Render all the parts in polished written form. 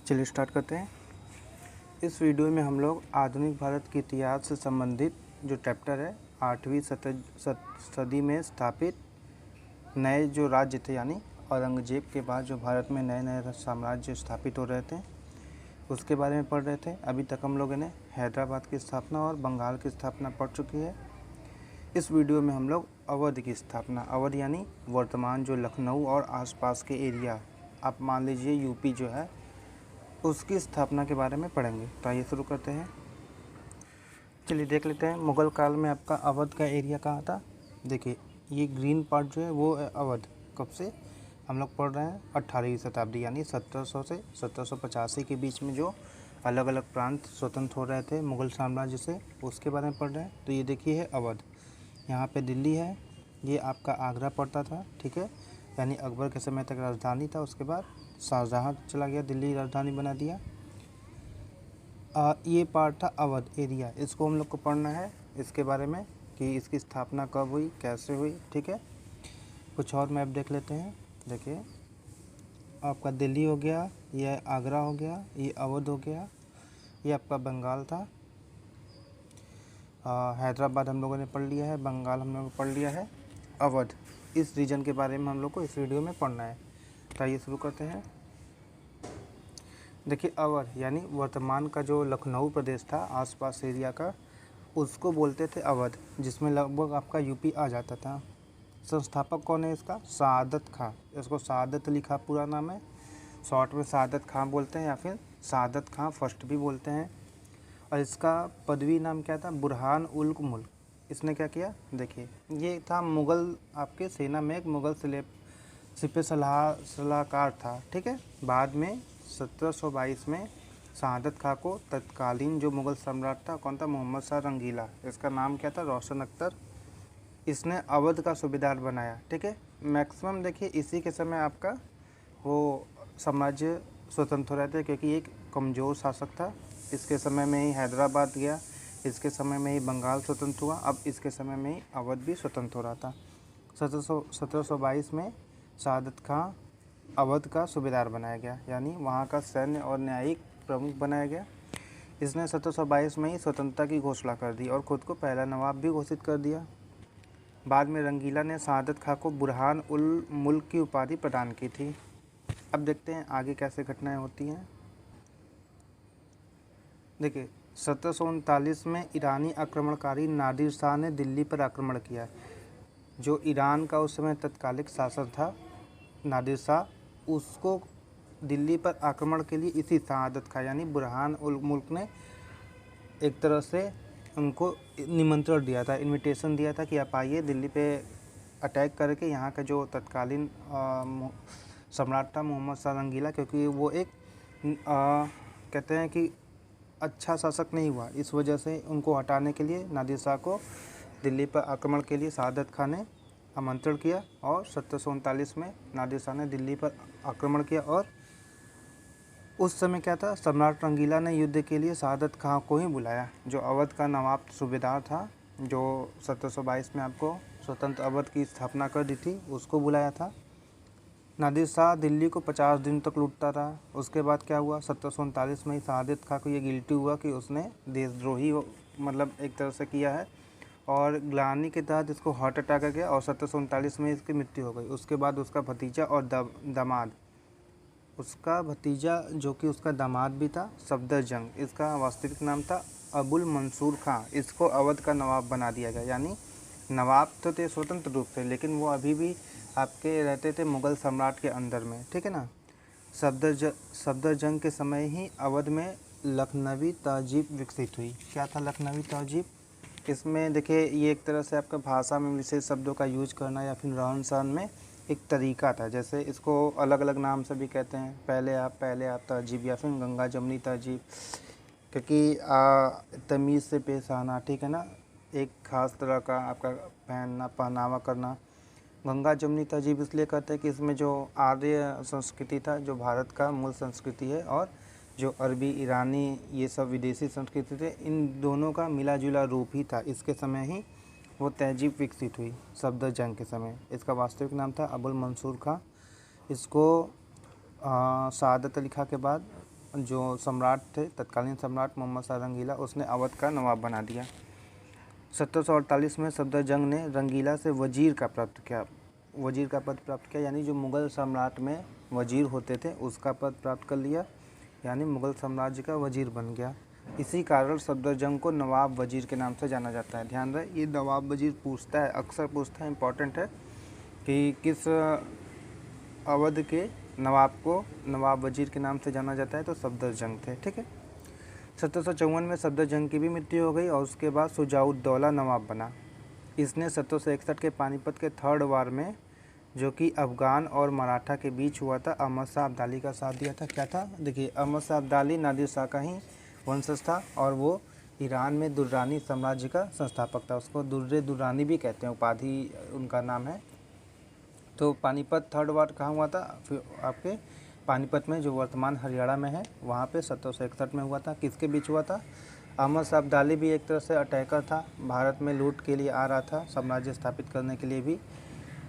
चलिए स्टार्ट करते हैं। इस वीडियो में हम लोग आधुनिक भारत के इतिहास से संबंधित जो चैप्टर है 8वीं सदी में स्थापित नए जो राज्य थे, यानी औरंगजेब के बाद जो भारत में नए नए साम्राज्य स्थापित हो रहे थे उसके बारे में पढ़ रहे थे। अभी तक हम लोगों ने हैदराबाद की स्थापना और बंगाल की स्थापना पढ़ चुकी है। इस वीडियो में हम लोग अवध की स्थापना, अवध यानी वर्तमान जो लखनऊ और आसपास के एरिया, आप मान लीजिए यूपी जो है, उसकी स्थापना के बारे में पढ़ेंगे। तो आइए शुरू करते हैं। चलिए देख लेते हैं मुग़ल काल में आपका अवध का एरिया कहाँ था। देखिए ये ग्रीन पार्ट जो है वो है अवध। कब से हम लोग पढ़ रहे हैं? 18वीं शताब्दी यानी 1700 से 1785 के बीच में जो अलग अलग प्रांत स्वतंत्र हो रहे थे मुग़ल साम्राज्य से, उसके बारे में पढ़ रहे हैं। तो ये देखिए है अवध। यहाँ पे दिल्ली है, ये आपका आगरा पड़ता था, ठीक है, यानी अकबर के समय तक राजधानी था। उसके बाद शाहजहाँ चला गया, दिल्ली राजधानी बना दिया। ये पार्ट था अवध एरिया, इसको हम लोग को पढ़ना है, इसके बारे में कि इसकी स्थापना कब हुई, कैसे हुई, ठीक है। कुछ और मैप देख लेते हैं। देखिए आपका दिल्ली हो गया, ये आगरा हो गया, ये अवध हो गया, ये आपका बंगाल था। हैदराबाद हम लोगों ने पढ़ लिया है, बंगाल हम लोगों ने पढ़ लिया है। अवध, इस रीजन के बारे में हम लोग को इस वीडियो में पढ़ना है। तो आइए शुरू करते हैं। देखिए अवध यानी वर्तमान का जो लखनऊ प्रदेश था, आसपास एरिया का, उसको बोलते थे अवध, जिसमें लगभग आपका यूपी आ जाता था। संस्थापक कौन है इसका? सआदत खां। इसको सआदत अली खां पूरा नाम है, शॉर्ट में सआदत खां बोलते हैं या फिर सआदत खां फर्स्ट भी बोलते हैं। और इसका पदवी नाम क्या था? बुरहान उल मुल्क। इसने क्या किया? देखिए ये था मुग़ल, आपके सेना में एक मुग़ल सिपह सलाहकार था, ठीक है। बाद में 1722 में सआदत खां को तत्कालीन जो मुग़ल सम्राट था, कौन था? मोहम्मद शाह रंगीला, इसका नाम क्या था? रोशन अख्तर। इसने अवध का सूबेदार बनाया, ठीक है। मैक्सिमम देखिए इसी के समय आपका वो साम्राज्य स्वतंत्र हो रहे थे, क्योंकि एक कमज़ोर शासक था। इसके समय में ही हैदराबाद गया, इसके समय में ही बंगाल स्वतंत्र हुआ, अब इसके समय में ही अवध भी स्वतंत्र हो रहा था। 1722 में सआदत खां अवध का सूबेदार बनाया गया, यानी वहाँ का सैन्य और न्यायिक प्रमुख बनाया गया। इसने 1722 में ही स्वतंत्रता की घोषणा कर दी और ख़ुद को पहला नवाब भी घोषित कर दिया। बाद में रंगीला ने सआदत खां को बुरहान उल मुल्क की उपाधि प्रदान की थी। अब देखते हैं आगे कैसे घटनाएं होती हैं। देखिए 1739 में ईरानी आक्रमणकारी नादिर शाह ने दिल्ली पर आक्रमण किया। जो ईरान का उस समय तत्कालिक शासक था नादिर शाह, उसको दिल्ली पर आक्रमण के लिए इसी सआदत खां यानी बुरहान उल मुल्क ने एक तरह से उनको निमंत्रण दिया था, इनविटेशन दिया था कि आप आइए दिल्ली पे अटैक करके यहाँ का जो तत्कालीन सम्राट था मोहम्मद शाह रंगीला, क्योंकि वो एक कहते हैं कि अच्छा शासक नहीं हुआ, इस वजह से उनको हटाने के लिए नादिर शाह को दिल्ली पर आक्रमण के लिए सआदत खां ने आमंत्रण किया। और 1739 में नादिर शाह ने दिल्ली पर आक्रमण किया। और उस समय क्या था, सम्राट रंगीला ने युद्ध के लिए सआदत खां को ही बुलाया, जो अवध का नवाब सूबेदार था, जो 1722 में आपको स्वतंत्र अवध की स्थापना कर दी थी, उसको बुलाया था। नादिर शाह दिल्ली को 50 दिन तक लूटता रहा। उसके बाद क्या हुआ, 1739 में ही सआदत खां को ये गिल्टी हुआ कि उसने देशद्रोही मतलब एक तरह से किया है, और ग्लानि के तहत इसको हार्ट अटैक आ गया और 1739 में इसकी मृत्यु हो गई। उसके बाद उसका भतीजा और दामाद, उसका भतीजा जो कि उसका दामाद भी था, सफदरजंग, इसका वास्तविक नाम था अबुल मंसूर खां, इसको अवध का नवाब बना दिया गया। यानी नवाब तो थे स्वतंत्र रूप से, लेकिन वो अभी भी आपके रहते थे मुग़ल सम्राट के अंदर में, ठीक है ना। सफदरजंग के समय ही अवध में लखनवी तहजीब विकसित हुई। क्या था लखनवी तहजीब? इसमें देखिए ये एक तरह से आपका भाषा में विशेष शब्दों का यूज करना या फिर रहन सहन में एक तरीका था। जैसे इसको अलग अलग नाम से भी कहते हैं, पहले आप तहजीब या फिर गंगा जमनी तहजीब, क्योंकि तमीज़ से पेश आना, ठीक है ना, एक ख़ास तरह का आपका पहनावा करना। गंगा जमनी तहजीब इसलिए कहते हैं कि इसमें जो आर्य संस्कृति था, जो भारत का मूल संस्कृति है, और जो अरबी ईरानी ये सब विदेशी संस्कृति थे, इन दोनों का मिला जुला रूप ही था। इसके समय ही वो तहजीब विकसित हुई, सफदरजंग के समय। इसका वास्तविक नाम था अबुल मंसूर खां। इसको सआदत अली खां के बाद जो सम्राट थे, तत्कालीन सम्राट मोहम्मद शाह रंगीला, उसने अवध का नवाब बना दिया। 1748 में सफदरजंग ने रंगीला से वजीर का प्राप्त किया, वजीर का पद प्राप्त किया, यानी जो मुग़ल सम्राट में वजीर होते थे उसका पद प्राप्त कर लिया, यानी मुग़ल साम्राज्य का वजीर बन गया। इसी कारण सफदरजंग को नवाब वजीर के नाम से जाना जाता है। ध्यान रहे, ये नवाब वजीर पूछता है, अक्सर पूछता है, इम्पॉर्टेंट है कि किस अवध के नवाब को नवाब वजीर के नाम से जाना जाता है, तो सफदरजंग थे। ठीक है। 1754 में सफदरजंग की भी मृत्यु हो गई और उसके बाद शुजाउद्दौला नवाब बना। इसने 1761 के पानीपत के थर्ड वार में, जो कि अफ़गान और मराठा के बीच हुआ था, अहमद शाह अब्दाली का साथ दिया था। क्या था? देखिए, अहमद शाह अब्दाली नादिर शाह का ही वंशज था और वो ईरान में दुर्रानी साम्राज्य का संस्थापक था। उसको दुर्रे दुर्रानी भी कहते हैं, उपाधि उनका नाम है। तो पानीपत थर्ड वार कहाँ हुआ था? फिर आपके पानीपत में, जो वर्तमान हरियाणा में है, वहाँ पे 1761 में हुआ था। किसके बीच हुआ था? अहमद शाह अब्दाली भी एक तरह से अटैकर था, भारत में लूट के लिए आ रहा था, साम्राज्य स्थापित करने के लिए भी।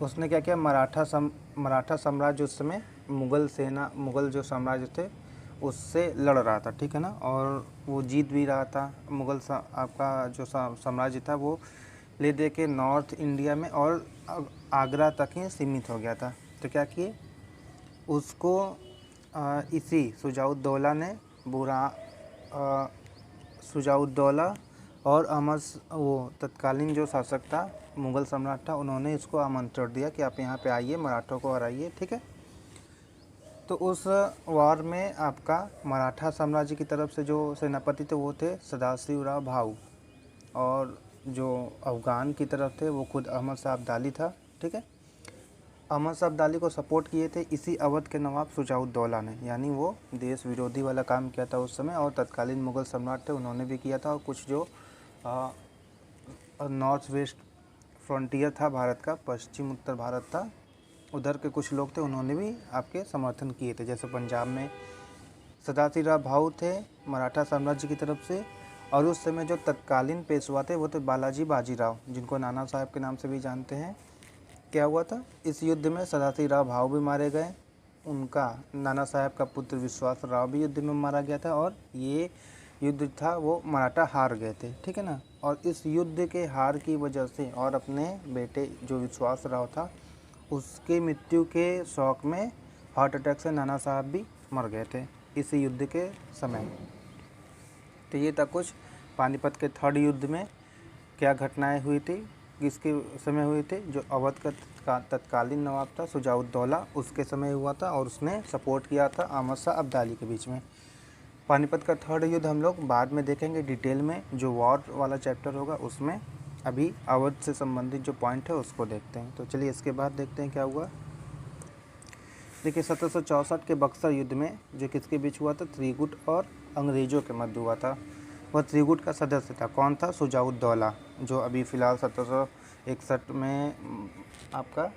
उसने क्या किया, मराठा साम्राज्य उस समय मुग़ल जो साम्राज्य थे उससे लड़ रहा था। ठीक है ना, और वो जीत भी रहा था। आपका जो साम्राज्य था वो ले दे के नॉर्थ इंडिया में और आगरा तक ही सीमित हो गया था। तो क्या किए, उसको इसी शुजाउद्दौला और वो तत्कालीन जो शासक था, मुग़ल सम्राट था, उन्होंने इसको आमंत्रण दिया कि आप यहाँ पे आइए, मराठों को हराइए। ठीक है। तो उस वार में आपका मराठा साम्राज्य की तरफ से जो सेनापति थे वो थे सदाशिवराव भाऊ, और जो अफ़गान की तरफ थे वो खुद अहमद शाह अब्दाली था। ठीक है। अहमद शाह अब्दाली को सपोर्ट किए थे इसी अवध के नवाब शुजाउद्दौला ने, यानी वो देश विरोधी वाला काम किया था उस समय, और तत्कालीन मुग़ल सम्राट थे उन्होंने भी किया था, और कुछ जो नॉर्थ वेस्ट फ्रंटियर था भारत का, पश्चिम उत्तर भारत था, उधर के कुछ लोग थे, उन्होंने भी आपके समर्थन किए थे। जैसे पंजाब में सदाशिवराव भाऊ थे मराठा साम्राज्य की तरफ से, और उस समय जो तत्कालीन पेशवा थे वो थे बालाजी बाजीराव, जिनको नाना साहब के नाम से भी जानते हैं। क्या हुआ था इस युद्ध में? सदाशिवराव भाऊ भी मारे गए, उनका नाना साहब का पुत्र विश्वास राव भी युद्ध में मारा गया था, और ये युद्ध था वो मराठा हार गए थे। ठीक है ना, और इस युद्ध के हार की वजह से और अपने बेटे जो विश्वास राव था उसके मृत्यु के शौक में हार्ट अटैक से नाना साहब भी मर गए थे इस युद्ध के समय। तो ये था कुछ पानीपत के थर्ड युद्ध में क्या घटनाएं हुई थी, किसके समय हुई थी। जो अवध का तत्कालीन नवाब था शुजाउद्दौला, उसके समय हुआ था, और उसने सपोर्ट किया था अहमद शाह अब्दाली के बीच में। पानीपत का थर्ड युद्ध हम लोग बाद में देखेंगे डिटेल में, जो वॉर वाला चैप्टर होगा उसमें। अभी अवध से संबंधित जो पॉइंट है उसको देखते हैं। तो चलिए इसके बाद देखते हैं क्या हुआ। देखिए 1764 के बक्सर युद्ध में जो किसके बीच हुआ था, त्रिगुट और अंग्रेज़ों के मध्य हुआ था। वह त्रिगुट का सदस्य था, कौन था? शुजाउद्दौला, जो अभी फ़िलहाल 1761 में आपका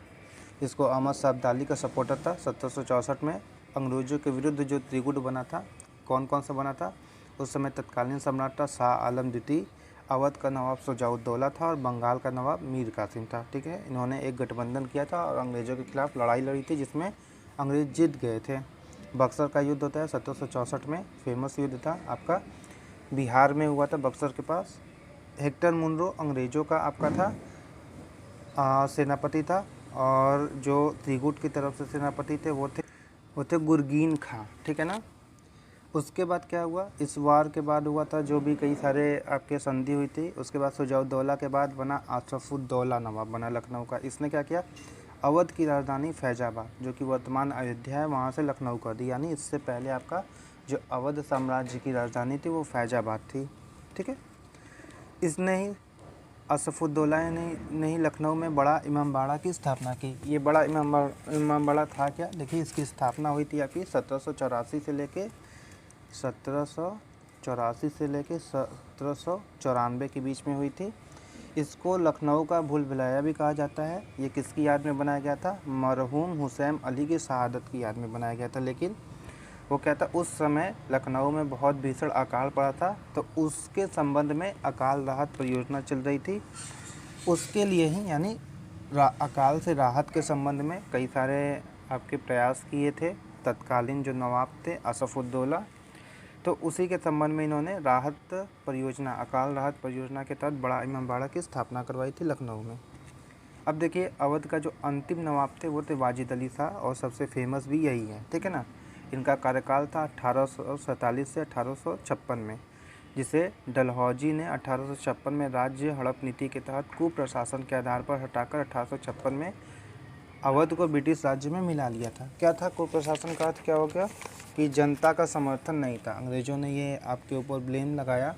इसको अहमद शाह अब्दाली का सपोर्टर था। 1764 में अंग्रेज़ों के विरुद्ध जो त्रिगुट बना था, कौन कौन सा बना था? उस समय तत्कालीन सम्राट था शाह आलम द्वितीय, अवध का नवाब शुजाउद्दौला था, और बंगाल का नवाब मीर कासिम था। ठीक है, इन्होंने एक गठबंधन किया था और अंग्रेज़ों के खिलाफ लड़ाई लड़ी थी, जिसमें अंग्रेज़ जीत गए थे। बक्सर का युद्ध होता है 1764 में, फेमस युद्ध था आपका, बिहार में हुआ था, बक्सर के पास। हेक्टर मुनरो अंग्रेज़ों का आपका था सेनापति था, और जो त्रिगुट की तरफ से सेनापति थे वो थे गुरगीन खां। ठीक है ना। उसके बाद क्या हुआ, इस वार के बाद हुआ था जो भी कई सारे आपके संधि हुई थी। उसके बाद शुजाउद्दौला के बाद बना आसफुद्दौला नवाब बना लखनऊ का। इसने क्या किया, अवध की राजधानी फैजाबाद, जो कि वर्तमान अयोध्या है, वहाँ से लखनऊ कर दी। यानी इससे पहले आपका जो अवध साम्राज्य की राजधानी थी वो फैजाबाद थी। ठीक है। इसने ही आसफुद्दौला ने ही लखनऊ में बड़ा इमामबाड़ा की स्थापना की। ये बड़ा इमामबाड़ा था क्या? देखिए, इसकी स्थापना हुई थी आपकी 1784 से लेके 1794 के बीच में हुई थी। इसको लखनऊ का भूल भुलैया भी कहा जाता है। ये किसकी याद में बनाया गया था? मरहूम हुसैन अली की शहादत की याद में बनाया गया था। लेकिन वो क्या था, उस समय लखनऊ में बहुत भीषण अकाल पड़ा था, तो उसके संबंध में अकाल राहत परियोजना चल रही थी। उसके लिए ही, यानी अकाल से राहत के संबंध में कई सारे आपके प्रयास किए थे तत्कालीन जो नवाब थे आसफुद्दौला। तो उसी के संबंध में इन्होंने राहत परियोजना, अकाल राहत परियोजना के तहत बड़ा इमामबाड़ा की स्थापना करवाई थी लखनऊ में। अब देखिए अवध का जो अंतिम नवाब थे वो थे वाजिद अली शाह, और सबसे फेमस भी यही है, ठीक है ना। इनका कार्यकाल था 1847 से 1856 में, जिसे डलहौजी ने 1856 में राज्य हड़प नीति के तहत कुप्रशासन के आधार पर हटाकर 1856 में अवध को ब्रिटिश राज्य में मिला लिया था। क्या था कुप्रशासन का अर्थ, क्या हो गया कि जनता का समर्थन नहीं था। अंग्रेज़ों ने ये आपके ऊपर ब्लेम लगाया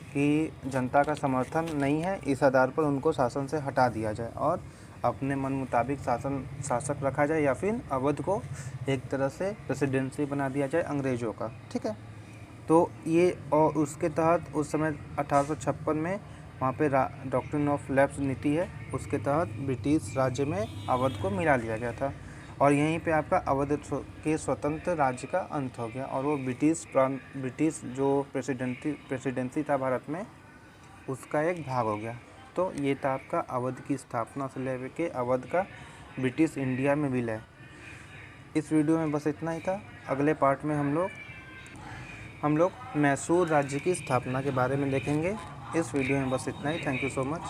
कि जनता का समर्थन नहीं है, इस आधार पर उनको शासन से हटा दिया जाए और अपने मन मुताबिक शासक रखा जाए, या फिर अवध को एक तरह से प्रेसिडेंसी बना दिया जाए अंग्रेज़ों का, ठीक है। तो ये और उसके तहत उस समय 1856 में वहाँ पे डॉक्ट्रिन ऑफ लैप्स नीति है, उसके तहत ब्रिटिश राज्य में अवध को मिला लिया गया था, और यहीं पे आपका अवध के स्वतंत्र राज्य का अंत हो गया, और वो ब्रिटिश जो प्रेसिडेंसी था भारत में, उसका एक भाग हो गया। तो ये था आपका अवध की स्थापना से लेके अवध का ब्रिटिश इंडिया में विलय। इस वीडियो में बस इतना ही था। अगले पार्ट में हम लोग मैसूर राज्य की स्थापना के बारे में देखेंगे। इस वीडियो में बस इतना ही। Thank you so much.